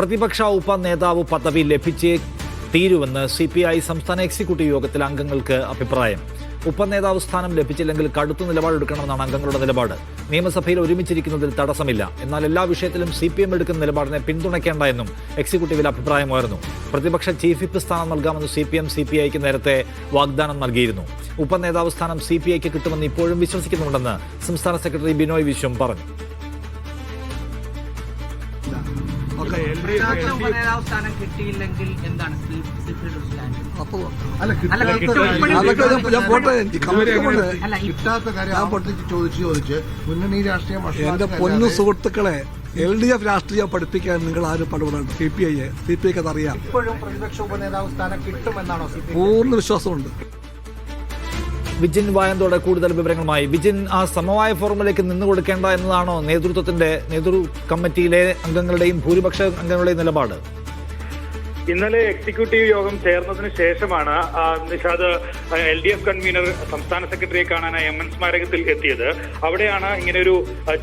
പ്രതിപക്ഷ ഉപനേതാവ് പദവി ലഭിച്ചേ തീരുവെന്ന് CPI സംസ്ഥാന എക്സിക്യൂട്ടീവ് യോഗത്തിൽ അംഗങ്ങൾക്ക് അഭിപ്രായം. ഉപനേതാവ് സ്ഥാനം ലഭിച്ചില്ലെങ്കിൽ കടുത്ത നിലപാടെടുക്കണമെന്നാണ് അംഗങ്ങളുടെ നിലപാട്. നിയമസഭയിൽ ഒരുമിച്ചിരിക്കുന്നതിൽ തടസ്സമില്ല. എന്നാൽ എല്ലാ വിഷയത്തിലും CPM എടുക്കുന്ന നിലപാടിനെ പിന്തുണയ്ക്കേണ്ട എന്നും എക്സിക്യൂട്ടീവിൽ അഭിപ്രായമായിരുന്നു. പ്രതിപക്ഷ ചീഫ് വിപ്പ് സ്ഥാനം നൽകാമെന്ന് CPM CPIക്ക് നേരത്തെ വാഗ്ദാനം നൽകിയിരുന്നു. ഉപനേതാവ് സ്ഥാനം CPIക്ക് കിട്ടുമെന്ന് ഇപ്പോഴും വിശ്വസിക്കുന്നുണ്ടെന്ന് സംസ്ഥാന സെക്രട്ടറി ബിനോയ് വിശ്വം പറഞ്ഞു. സ്ഥാനം കിട്ടിയില്ലെങ്കിൽ എന്താണ് കിട്ടാത്ത കാര്യം ചോദിച്ച് മുന്നണി രാഷ്ട്രീയം. എന്റെ പൊന്നു സുഹൃത്തുക്കളെ, LDF രാഷ്ട്രീയം പഠിപ്പിക്കാൻ നിങ്ങൾ ആരും പടപെടേണ്ട. CPIക്ക് അതറിയാം. ഇപ്പോഴും പ്രതിപക്ഷ ഉപനേതാവ് സ്ഥാനം കിട്ടുമെന്നാണോ പൂർണ്ണ വിശ്വാസമുണ്ട്. വിജിൻ വായന്തോടെ കൂടുതൽ വിവരങ്ങളുമായി. വിജിൻ, ആ സമവായ ഫോർമുലയ്ക്ക് നിന്നുകൊടുക്കേണ്ട എന്നതാണോ നേതൃ കമ്മിറ്റിയിലെ അംഗങ്ങളുടെയും ഭൂരിപക്ഷ അംഗങ്ങളുടെയും നിലപാട്? ഇന്നലെ എക്സിക്യൂട്ടീവ് യോഗം ചേർന്നതിന് ശേഷമാണ് നിഷാദ് LDF കൺവീനർ സംസ്ഥാന സെക്രട്ടറിയെ കാണാനായി MN സ്മാരകത്തിൽ എത്തിയത്. അവിടെയാണ് ഇങ്ങനെയൊരു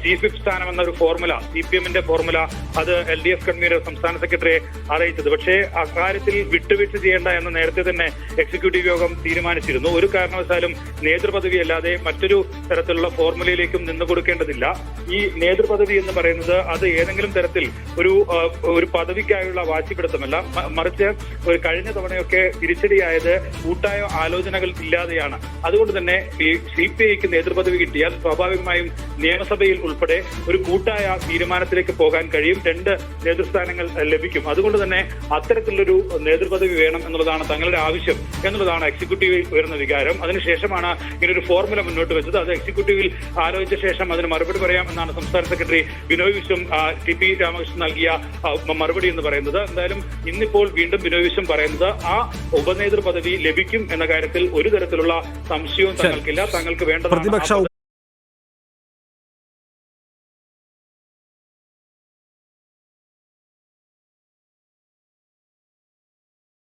ചീഫ് വിപ്പ് സ്ഥാനം എന്നൊരു ഫോർമുല, CPMന്റെ ഫോർമുല, അത് LDF കൺവീനർ സംസ്ഥാന സെക്രട്ടറിയെ അറിയിച്ചത്. പക്ഷേ അക്കാര്യത്തിൽ വിട്ടുവീഴ്ച ചെയ്യേണ്ട എന്ന് നേരത്തെ തന്നെ എക്സിക്യൂട്ടീവ് യോഗം തീരുമാനിച്ചിരുന്നു. ഒരു കാരണവശാലും നേതൃപദവി അല്ലാതെ മറ്റൊരു തരത്തിലുള്ള ഫോർമുലയിലേക്കും നിന്നു കൊടുക്കേണ്ടതില്ല. ഈ നേതൃപദവി എന്ന് പറയുന്നത് അത് ഏതെങ്കിലും തരത്തിൽ ഒരു പദവിക്കായുള്ള വാശിപ്പിടുത്തമല്ല, മറിച്ച് ഒരു കഴിഞ്ഞ തവണയൊക്കെ തിരിച്ചടിയായത് കൂട്ടായ ആലോചനകൾ ഇല്ലാതെയാണ്. അതുകൊണ്ട് തന്നെ ഈ CPIക്ക് നേതൃപദവി കിട്ടിയാൽ സ്വാഭാവികമായും നിയമസഭയിൽ ഉൾപ്പെടെ ഒരു കൂട്ടായ തീരുമാനത്തിലേക്ക് പോകാൻ കഴിയും. 2 നേതൃസ്ഥാനങ്ങൾ ലഭിക്കും. അതുകൊണ്ട് തന്നെ അത്തരത്തിലൊരു നേതൃപദവി വേണം എന്നുള്ളതാണ് തങ്ങളുടെ ആവശ്യം എന്നുള്ളതാണ് എക്സിക്യൂട്ടീവിൽ ഉയർന്ന വികാരം. അതിനുശേഷമാണ് ഇങ്ങനൊരു ഫോർമുല മുന്നോട്ട് വെച്ചത്. അത് എക്സിക്യൂട്ടീവിൽ ആലോചിച്ച ശേഷം അതിന് മറുപടി പറയാം എന്നാണ് സംസ്ഥാന സെക്രട്ടറി ബിനോയ് വിശ്വം TP രാമകൃഷ്ണൻ നൽകിയ മറുപടി എന്ന് പറയുന്നത്. എന്തായാലും ഇന്നിപ്പോൾ വീണ്ടും ബിനോയ് വിശ്വം പറയുന്നത് ആ ഉപനേതൃ പദവി ലഭിക്കും എന്ന കാര്യത്തിൽ ഒരു തരത്തിലുള്ള സംശയവും തങ്ങൾക്കില്ല. തങ്ങൾക്ക് വേണ്ടത്